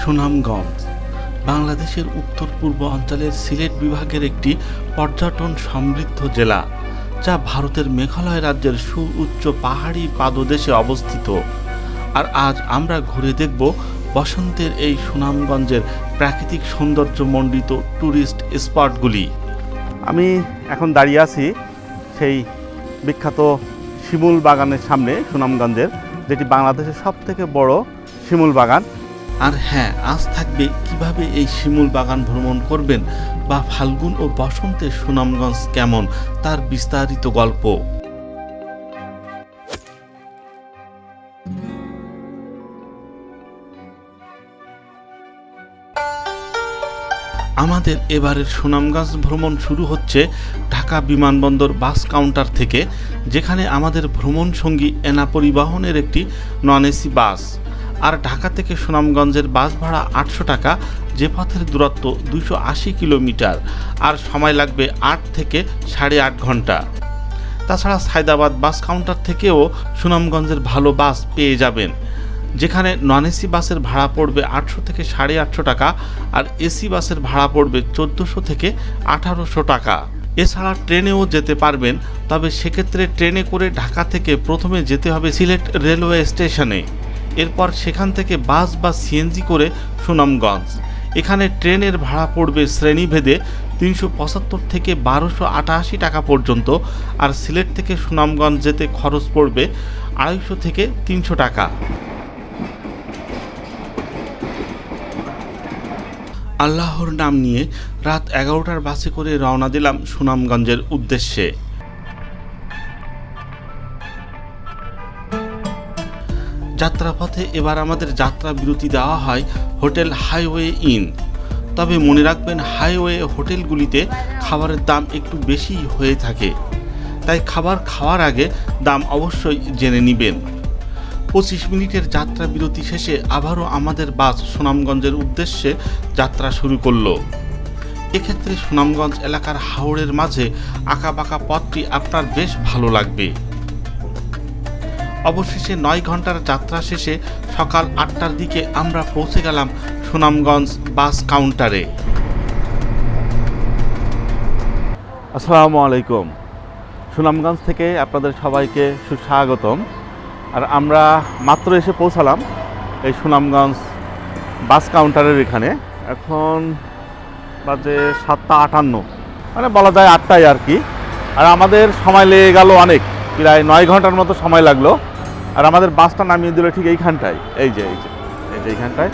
সুনামগঞ্জ বাংলাদেশের উত্তর পূর্ব অঞ্চলের সিলেট বিভাগের একটি পর্যটন সমৃদ্ধ জেলা, যা ভারতের মেঘালয় রাজ্যের সুউচ্চ পাহাড়ি পাদদেশে অবস্থিত। আর আজ আমরা ঘুরে দেখব বসন্তের এই সুনামগঞ্জের প্রাকৃতিক সৌন্দর্যমণ্ডিত ট্যুরিস্ট স্পটগুলি। আমি এখন দাঁড়িয়ে আছি সেই বিখ্যাত শিমুল বাগানের সামনে, সুনামগঞ্জের, যেটি বাংলাদেশের সবথেকে বড় শিমুল বাগান। আর হ্যাঁ, আজ থাকবে কিভাবে এই শিমুল বাগান ভ্রমণ করবেন বা ফাল্গুন ও বসন্তের সুনামগঞ্জ কেমন তার বিস্তারিত গল্প। আমাদের এবারের সুনামগঞ্জ ভ্রমণ শুরু হচ্ছে ঢাকা বিমানবন্দর বাস কাউন্টার থেকে, যেখানে আমাদের ভ্রমণ সঙ্গী এনা পরিবহনের একটি নন এসি বাস। আর ঢাকা থেকে সুনামগঞ্জের বাস ভাড়া 800 টাকা, যে পথের দূরত্ব 280 কিলোমিটার, আর সময় লাগবে 8 থেকে 8.5 ঘন্টা। তাছাড়া সায়দাবাদ বাস কাউন্টার থেকেও সুনামগঞ্জের ভালো বাস পেয়ে যাবেন, যেখানে নন এসি বাসের ভাড়া পড়বে 800 থেকে 850 টাকা, আর এসি বাসের ভাড়া পড়বে 1400 থেকে 1800 টাকা। এছাড়া ট্রেনেও যেতে পারবেন, তবে সেক্ষেত্রে ট্রেনে করে ঢাকা থেকে প্রথমে যেতে হবে সিলেট রেলওয়ে স্টেশনে, এরপর সেখান থেকে বাস বা সিএনজি করে সুনামগঞ্জ। এখানে ট্রেনের ভাড়া পড়বে শ্রেণীভেদে 375 থেকে 1288 টাকা পর্যন্ত, আর সিলেট থেকে সুনামগঞ্জ যেতে খরচ পড়বে 250 থেকে 300 টাকা। আল্লাহর নাম নিয়ে রাত 11টার বাসে করে রওনা দিলাম সুনামগঞ্জের উদ্দেশ্যে। যাত্রাপথে এবার আমাদের যাত্রা বিরতি দেওয়া হয় হোটেল হাইওয়ে ইন। তবে মনে রাখবেন, হাইওয়ে হোটেলগুলিতে খাবারের দাম একটু বেশি হয়ে থাকে, তাই খাবার খাওয়ার আগে দাম অবশ্যই জেনে নেবেন। 25 মিনিটের যাত্রা বিরতি শেষে আবারও আমাদের বাস সুনামগঞ্জের উদ্দেশ্যে যাত্রা শুরু করলো। এক্ষেত্রে সুনামগঞ্জ এলাকার হাওড়ের মাঝে আঁকাবাঁকা পথটি আপনার বেশ ভালো লাগবে। অবশেষে 9 ঘন্টার যাত্রা শেষে সকাল 8টার দিকে আমরা পৌঁছে গেলাম সুনামগঞ্জ বাস কাউন্টারে। আসসালামু আলাইকুম। সুনামগঞ্জ থেকে আপনাদের সবাইকে সুস্বাগতম। আর আমরা মাত্র এসে পৌঁছালাম এই সুনামগঞ্জ বাস কাউন্টারের এখানে। এখন বাজে 7:58, মানে বলা যায় 8টায় আর কি। আর আমাদের সময় লেগে গেল অনেক, প্রায় 9 ঘন্টার মতো সময় লাগলো। আর আমাদের বাসটা নামিয়ে দিল ঠিক এইখানটায়, এই যে এইখানটায়।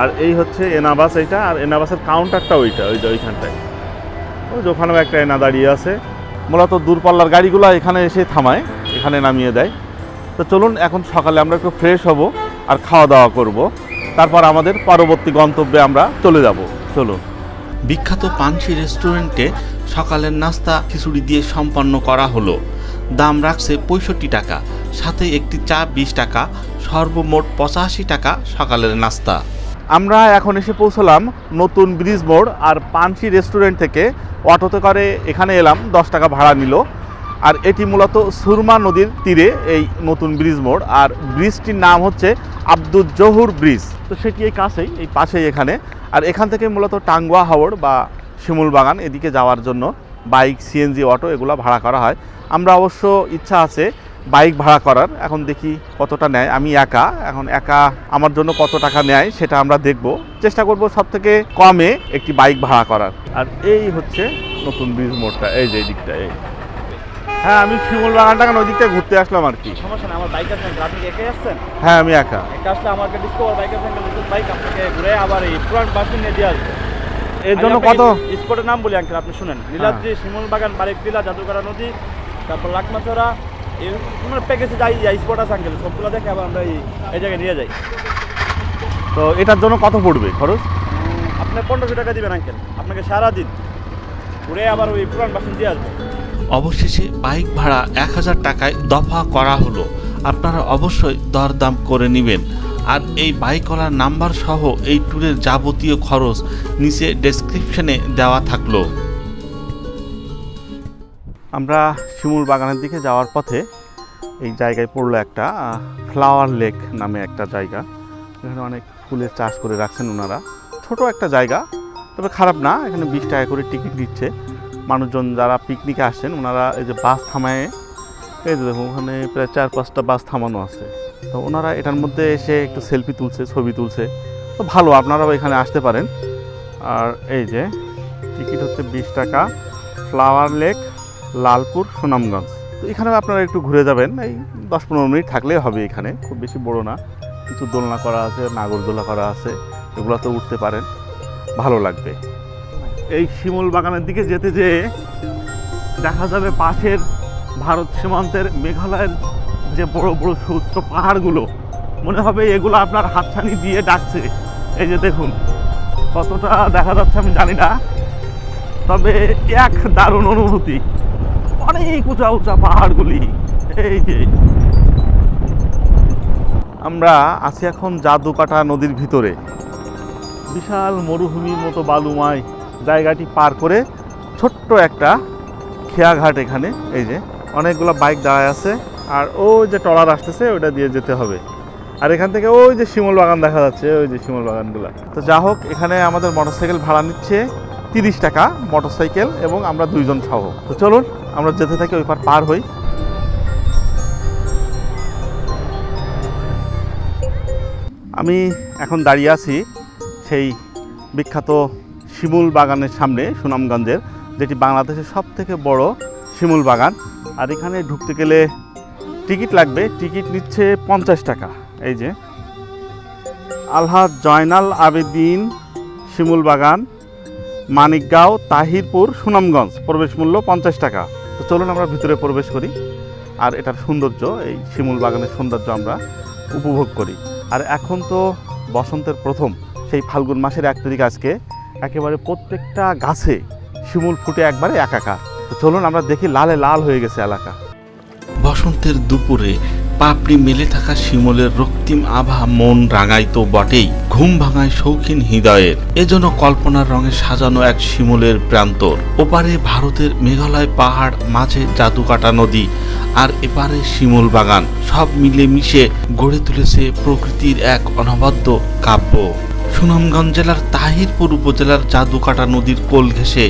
আর এই হচ্ছে এনা বাস, এইটা। আর এনা বাসের কাউন্টারটা ওইখানটায়, ওই যে ওখানেও একটা এনা দাঁড়িয়ে আছে। মূলত দূরপাল্লার গাড়িগুলো এখানে এসে থামায়, এখানে নামিয়ে দেয়। তো চলুন, এখন সকালে আমরা একটু ফ্রেশ হব আর খাওয়া দাওয়া করব, তারপর আমাদের পরবর্তী গন্তব্যে আমরা চলে যাব। চলুন। বিখ্যাত পানসি রেস্টুরেন্টে সকালের নাস্তা খিচুড়ি দিয়ে সম্পন্ন করা হলো। দাম রাখছে 65 টাকা, সাথে একটি চা 20 টাকা, সর্বমোট 85 টাকা সকালের নাস্তা। আমরা এখন এসে পৌঁছলাম নতুন ব্রিজ মোড়। আর পানসি রেস্টুরেন্ট থেকে অটোতে করে এখানে এলাম, 10 টাকা ভাড়া নিল। আর এটি মূলত সুরমা নদীর তীরে এই নতুন ব্রিজ মোড়। আর ব্রিজটির নাম হচ্ছে আব্দুল জহুর ব্রিজ। তো সেটি এই কাছেই, এই পাশেই এখানে। আর এখান থেকে মূলত টাঙ্গুয়া হাওড় বা শিমুল বাগান এদিকে যাওয়ার জন্য বাইক, সিএনজি, অটো এগুলো ভাড়া করা হয়। আমরা অবশ্য ইচ্ছা আছে বাইক ভাড়া করার, এখন দেখি কতটা নেয়। আমি একা আমার জন্য কত টাকা নেয় সেটা আমরা দেখব, চেষ্টা করব সব থেকে কমে একটি বাইক ভাড়া করার। আর এই হচ্ছে নতুন ব্রিজ মোড়টা, এই যে এই দিকটা। হ্যাঁ, আমি শিমুল বাগানটা ওই দিকটা ঘুরতে আসলাম আর কি। সমস্যা না, আমার বাইক আছে। আপনি একাই আসছেন? হ্যাঁ, আমি একা আসলে আমাকে ডিসকভার বাইক আছে, বাইক আপনাকে ঘুরে আবার এই পুরান বাস নিয়ে দিয়ে আসবে। এর জন্য কত? স্পটের নাম বলি আঙ্কেল, আপনি শুনেন। নীলাদ্রি, শিমুল বাগান, বারেক টিলা, জাদুঘরা নদী, তারপর লাকমাচড়া, এই প্যাকেজে যাই স্পট আছে আঙ্কেল, সবগুলো দেখে আবার আমরা এই জায়গায় নিয়ে যাই। তো এটার জন্য কত পড়বে খরচ? আপনি 1500 টাকা দিবেন আঙ্কেল, আপনাকে সারাদিন ঘুরে আবার ওই পুরান বাস দিয়ে আসবে। অবশেষে বাইক ভাড়া 1000 টাকায় দফা করা হলো। আপনারা অবশ্যই দরদাম করে নেবেন। আর এই বাইকওয়ালার নাম্বার সহ এই ট্যুরের যাবতীয় খরচ নিচে ডেসক্রিপশনে দেওয়া থাকলো। আমরা শিমুল বাগানের দিকে যাওয়ার পথে এই জায়গায় পড়লো একটা ফ্লাওয়ার লেক নামে একটা জায়গা। এখানে অনেক ফুলের চাষ করে রাখছেন ওনারা। ছোট একটা জায়গা, তবে খারাপ না। এখানে 20 টাকা করে টিকিট নিচ্ছে। মানুষজন যারা পিকনিকে আসছেন ওনারা এই যে বাস থামায়, এই যে দেখুন ওখানে প্রায় 4-5টা বাস থামানো আছে। তো ওনারা এটার মধ্যে এসে একটু সেলফি তুলছে, ছবি তুলছে। তো ভালো, আপনারাও এখানে আসতে পারেন। আর এই যে টিকিট হচ্ছে 20 টাকা, ফ্লাওয়ার লেক, লালপুর, সুনামগঞ্জ। তো এখানেও আপনারা একটু ঘুরে যাবেন, এই 10-15 মিনিট থাকলেই হবে। এখানে খুব বেশি বড় না, কিছু দোলনা করা আছে, নাগরদোলা করা আছে, এগুলোতে উঠতে পারেন, ভালো লাগবে। এই শিমুল বাগানের দিকে যেতে যেয়ে দেখা যাবে পাশের ভারত সীমান্তের মেঘালয়ের যে বড় বড় সুউচ্চ পাহাড়গুলো, মনে হবে এগুলো আপনার হাতছানি দিয়ে ডাকছে। এই যে দেখুন, কতটা দেখা যাচ্ছে আমি জানি না, তবে এক দারুণ অনুভূতি। অনেক উঁচা উঁচা পাহাড়গুলি। এই যে আমরা আছি এখন জাদুকাটা নদীর ভিতরে। বিশাল মরুভূমির মতো বালুময় জায়গাটি পার করে ছোট্ট একটা খেয়াঘাট এখানে। এই যে অনেকগুলো বাইক দাঁড়ায় আছে, আর ওই যে ট্রলার আসতেছে ওটা দিয়ে যেতে হবে। আর এখান থেকে ওই যে শিমুল বাগান দেখা যাচ্ছে, ওই যে শিমুল বাগানগুলো। তো যা হোক, এখানে আমাদের মোটরসাইকেল ভাড়া নিচ্ছে 30 টাকা মোটরসাইকেল, এবং আমরা 2 জন সহ। তো চলুন আমরা যেতে থাকি, ওই পার হই। আমি এখন দাঁড়িয়ে আছি সেই বিখ্যাত শিমুল বাগানের সামনে, সুনামগঞ্জের, যেটি বাংলাদেশের সবথেকে বড় শিমুল বাগান। আর এখানে ঢুকতে গেলে টিকিট লাগবে, টিকিট নিচ্ছে 50 টাকা। এই যে আলহাজ জয়নাল আবেদিন শিমুল বাগান, মানিকগাঁও, তাহিরপুর, সুনামগঞ্জ। প্রবেশ মূল্য 50 টাকা। তো চলুন আমরা ভিতরে প্রবেশ করি, আর এটার সৌন্দর্য, এই শিমুল বাগানের সৌন্দর্য আমরা উপভোগ করি। আর এখন তো বসন্তের প্রথম, সেই ফাল্গুন মাসের 1 তারিখ আজকে। একেবারে প্রত্যেকটা গাছে শিমুল ফুটে একবারে একাকার। তো চলুন আমরা দেখি, লালে লাল হয়ে গেছে এলাকা। বসন্তের দুপুরে পাপড়ি মেলে থাকা শিমুলের রক্তিম আভা মন রাঙাইতো বটেই, ঘুম ভাঙায় শৌখিন হৃদয়ের। এজন্য কল্পনার রঙে সাজানো এক শিমুলের প্রান্তর। ওপারে ভারতের মেঘালয় পাহাড়, মাঝে জাদুকাটা নদী, আর এপারে শিমুল বাগান। সব মিলে মিশে গড়ে তুলেছে প্রকৃতির এক অনবদ্য কাব্য। সুনামগঞ্জ জেলার তাহিরপুর উপজেলার জাদুকাটা নদীর কোল ঘেঁষে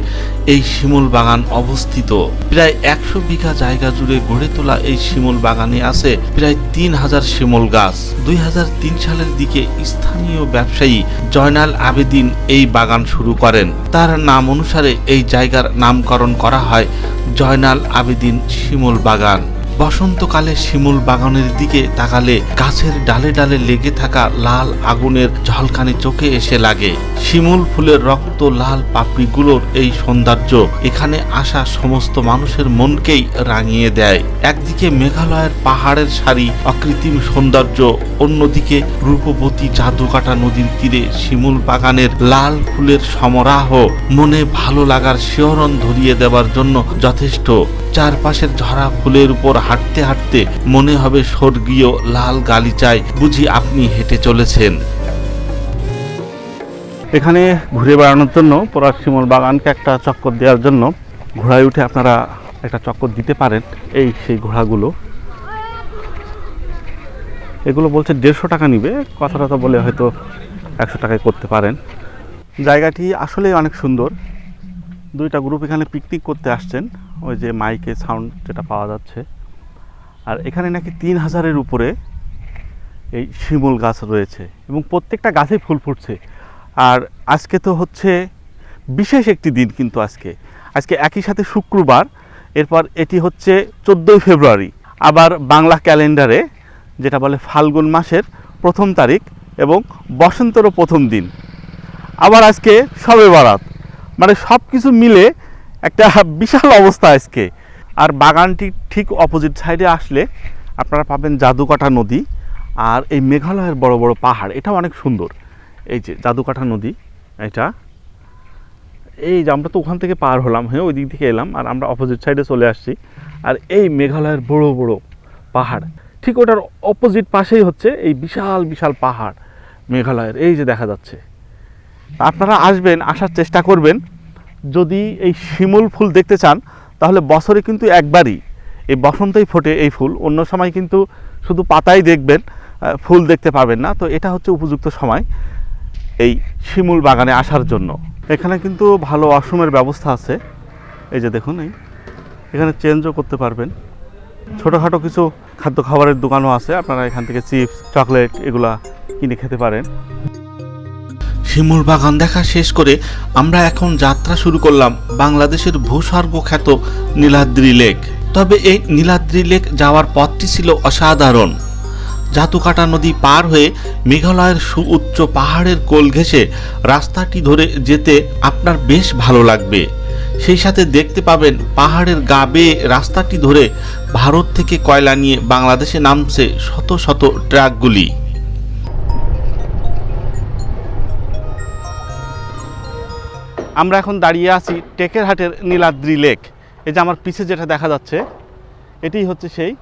এই শিমুল বাগান অবস্থিত। প্রায় 100 বিঘা জায়গা জুড়ে গড়ে তোলা এই শিমুল বাগানে আছে প্রায় 3000 শিমুল গাছ। 2003 সালের দিকে স্থানীয় ব্যবসায়ী জয়নাল আবেদিন এই বাগান শুরু করেন। তার নাম অনুসারে এই জায়গার নামকরণ করা হয় জয়নাল আবেদিন শিমুল বাগান। বসন্তকালে শিমুল বাগানের দিকে তাকালে গাছের ডালে ডালে লেগে থাকা লাল আগুনের ঝলকানি চোখে এসে লাগে। শিমুল ফুলের রক্ত লাল পাপড়িগুলোর এই সৌন্দর্য এখানে আসা সমস্ত মানুষের মনকেই রাঙিয়ে দেয়। একদিকে মেঘালয়ের পাহাড়ের সারি, অকৃত্রিম সৌন্দর্য, অন্যদিকে রূপবতী জাদুকাটা নদীর তীরে শিমুল বাগানের লাল ফুলের সমারোহ মনে ভালো লাগার শিহরণ ধরিয়ে দেওয়ার জন্য যথেষ্ট। চারপাশের ঝরা ফুলের উপর হাঁটতে হাঁটতে মনে হবে স্বর্গীয় লাল গালিচায় বুঝি আপনি হেঁটে চলেছেন। এখানে ঘুরে বেড়ানোর জন্য, পুরা শিমুল বাগানকে একটা চক্কর দেওয়ার জন্য ঘোড়ায় উঠে আপনারা একটা চক্কর দিতে পারেন। এই সেই ঘোড়াগুলো, এগুলো বলছে 150 টাকা নিবে, কথাটা বলে হয়তো 100 টাকায় করতে পারেন। জায়গাটি আসলেই অনেক সুন্দর। 2টা গ্রুপ এখানে পিকনিক করতে আসছেন, ওই যে মাইকে সাউন্ড যেটা পাওয়া যাচ্ছে। আর এখানে নাকি 3000-এর উপরে এই শিমুল গাছ রয়েছে, এবং প্রত্যেকটা গাছেই ফুল ফুটছে। আর আজকে তো হচ্ছে বিশেষ একটি দিন, কিন্তু আজকে একই সাথে শুক্রবার, এরপর এটি হচ্ছে 14ই ফেব্রুয়ারি। আবার বাংলা ক্যালেন্ডারে যেটা বলে ফাল্গুন মাসের 1ম তারিখ, এবং বসন্তেরও প্রথম দিন। আবার আজকে শবে বরাত, মানে সব কিছু মিলে একটা বিশাল অবস্থা আজকে। আর বাগানটি ঠিক অপোজিট সাইডে আসলে আপনারা পাবেন জাদুকাটা নদী, আর এই মেঘালয়ের বড় বড় পাহাড়। এটাও অনেক সুন্দর। এই যে জাদুকাটা নদী, এটা এই যে আমরা তো ওখান থেকে পার হলাম, হ্যাঁ ওই দিক থেকে এলাম, আর আমরা অপোজিট সাইডে চলে আসছি। আর এই মেঘালয়ের বড় বড় পাহাড়, ঠিক ওটার অপোজিট পাশেই হচ্ছে এই বিশাল বিশাল পাহাড় মেঘালয়ের, এই যে দেখা যাচ্ছে। আপনারা আসবেন, আসার চেষ্টা করবেন। যদি এই শিমুল ফুল দেখতে চান তাহলে বছরে কিন্তু একবারই এই বসন্তেই ফোটে এই ফুল। অন্য সময় কিন্তু শুধু পাতাই দেখবেন, ফুল দেখতে পাবেন না। তো এটা হচ্ছে উপযুক্ত সময় এই শিমুল বাগানে আসার জন্য। এখানে কিন্তু ভালো ওয়াশরুমের ব্যবস্থা আছে। এই যে দেখুন, এখানে চেঞ্জও করতে পারবেন। ছোটোখাটো কিছু খাদ্য খাবারের দোকানও আছে, আপনারা এখান থেকে চিপস, চকলেট এগুলা কিনে খেতে পারেন। শিমুল বাগান দেখা শেষ করে আমরা এখন যাত্রা শুরু করলাম বাংলাদেশের ভূস্বর্গ খ্যাত নীলাদ্রি লেক। তবে এই নীলাদ্রি লেক যাওয়ার পথটি ছিল অসাধারণ। জাতুকাটা নদী পার হয়ে মেঘালয়ের সুউচ্চ পাহাড়ের কোল ঘেঁষে রাস্তাটি ধরে যেতে আপনার বেশ ভালো লাগবে। সেই সাথে দেখতে পাবেন পাহাড়ের গা বেয়ে রাস্তাটি ধরে ভারত থেকে কয়লা নিয়ে বাংলাদেশে নামছে শত শত ট্রাকগুলি। আমরা এখন দাঁড়িয়ে আছি টেকেরহাটের নীলাদ্রি লেক। এই যে আমার পিছে যেটা দেখা যাচ্ছে এটাই হচ্ছে সেই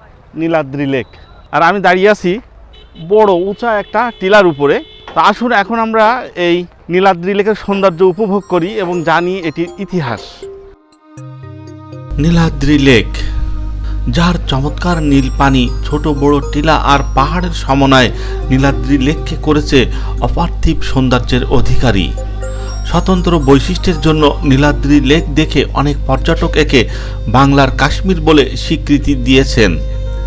নীলাদ্রি লেক। আর আমি দাঁড়িয়ে আছি বড় উঁচা একটা টিলার উপরে। তো আসুন এখন আমরা এই নীলাদ্রি লেকের সৌন্দর্য উপভোগ করি এবং জানি এটির ইতিহাস। নীলাদ্রি লেক, যার চমৎকার নীল পানি, ছোট বড় টিলা আর পাহাড়ের সমন্বয়ে নীলাদ্রি লেককে করেছে অপার্থিব সৌন্দর্যের অধিকারী। স্বতন্ত্র বৈশিষ্ট্যের জন্য নীলাদ্রি লেক দেখে অনেক পর্যটক একে বাংলার কাশ্মীর বলে স্বীকৃতি দিয়েছেন।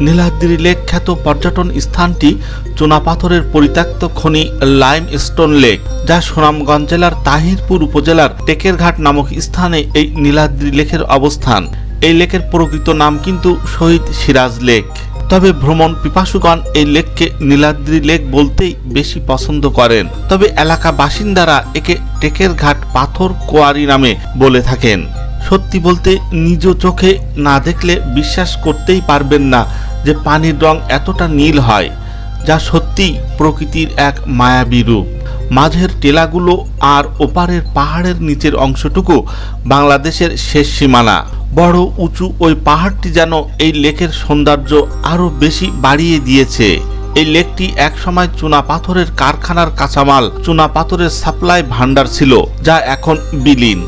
নীলাদ্রি লেক খ্যাত পর্যটন স্থানটি চুনাপাথরের পরিত্যক্ত খনি লাইমস্টোন লেক, যা সুনামগঞ্জ জেলার তাহিরপুর উপজেলার টেকেরঘাট নামক স্থানে এই নীলাদ্রি লেকের অবস্থান। এই লেকের প্রকৃত নাম কিন্তু শহীদ সিরাজ লেক। তবে ভ্রমণ পিপাসুগণ এই লেককে নীলাদ্রি লেক বলতেই বেশি পছন্দ করেন। তবে এলাকা বাসিন্দারা একে টেকেরঘাট পাথর কোয়ারি নামে বলে থাকেন। সত্যি বলতে নিজ চোখে না দেখলে বিশ্বাস করতেই পারবেন না যে পানির রং এতটা নীল হয়, যা সত্যিই প্রকৃতির এক মায়াবী রূপ। মাঝের টেলাগুলো আর ওপারের পাহাড়ের নিচের অংশটুকু বাংলাদেশের শেষ সীমানা। বড় উঁচু ওই পাহাড়টি যেন এই লেকের সৌন্দর্য আরো বেশি বাড়িয়ে দিয়েছে। এই লেকটি একসময় চুনা পাথরের কারখানার কাঁচামাল, চুনা পাথরের সাপ্লাই ভান্ডার ছিল, যা এখন বিলীন।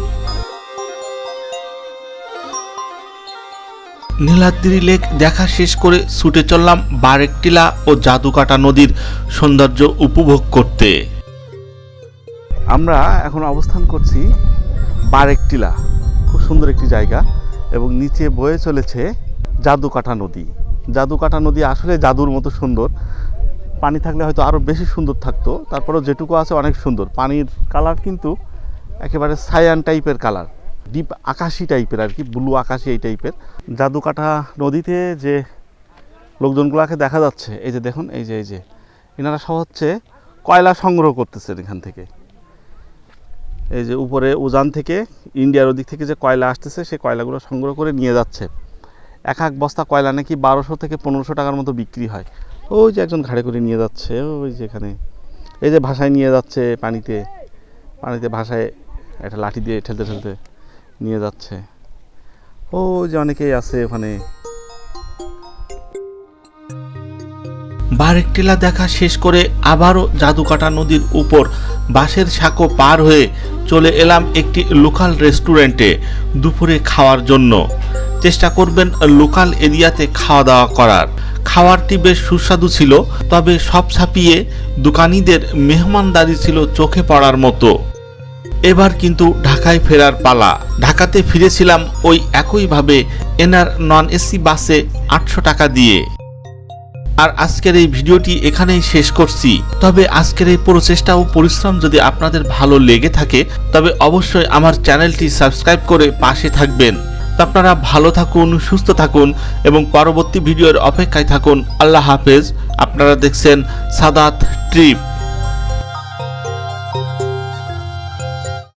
নীলাদ্রি লেক দেখা শেষ করে ছুটে চললাম বারেকটিলা ও জাদুকাটা নদীর সৌন্দর্য উপভোগ করতে। আমরা এখন অবস্থান করছি বারেকটিলা, খুব সুন্দর একটি জায়গা এবং নিচে বয়ে চলেছে জাদুকাটা নদী। জাদুকাটা নদী আসলে জাদুর মতো সুন্দর। পানি থাকলে হয়তো আরও বেশি সুন্দর থাকতো, তারপরেও যেটুকু আছে অনেক সুন্দর। পানির কালার কিন্তু একেবারে সায়ান টাইপের কালার, ডিপ আকাশি টাইপের আর কি, ব্লু আকাশি এই টাইপের। জাদুকাটা নদীতে যে লোকজনগুলোকে দেখা যাচ্ছে, এই যে দেখুন, এই যে এনারা সব হচ্ছে কয়লা সংগ্রহ করতেছেন এখান থেকে। এই যে উপরে উজান থেকে ইন্ডিয়ার ওদিক থেকে যে কয়লা আসতেছে, সেই কয়লাগুলো সংগ্রহ করে নিয়ে যাচ্ছে। এক বস্তা কয়লা নাকি 1200 থেকে 1500 টাকার মতো বিক্রি হয়। ওই যে একজন ঘাড়ে করে নিয়ে যাচ্ছে, ওই যে এখানে এই যে ভাষায় নিয়ে যাচ্ছে, পানিতে ভাষায় একটা লাঠি দিয়ে ঠেলতে ঠেলতে নিয়ে যাচ্ছে। ও যে অনেকেই আছে ওখানে। বারেকটিলা দেখা শেষ করে আবারও জাদুকাটা নদীর উপর বাঁশের সাঁকো পার হয়ে চলে এলাম একটি লোকাল রেস্টুরেন্টে দুপুরে খাওয়ার জন্য। চেষ্টা করবেন লোকাল এরিয়াতে খাওয়া দাওয়া করার। খাবারটি বেশ সুস্বাদু ছিল, তবে সব ছাপিয়ে দোকানিদের মেহমানদারি ছিল চোখে পড়ার মতো। এবার কিন্তু ঢাকায় ফেরার পালা। ঢাকাতে ফিরেছিলাম ওই একইভাবে এনার নন এসি বাসে 800 টাকা দিয়ে। আর আজকের এই ভিডিওটি এখানেই শেষ করছি। তবে আজকের এই প্রচেষ্টা ও পরিশ্রম যদি আপনাদের ভালো লেগে থাকে, তবে অবশ্যই আমার চ্যানেলটি সাবস্ক্রাইব করে পাশে থাকবেন। তো আপনারা ভালো থাকুন, সুস্থ থাকুন এবং পরবর্তী ভিডিওর অপেক্ষায় থাকুন। আল্লাহ হাফেজ। আপনারা দেখছেন সাদাত ট্রিপ।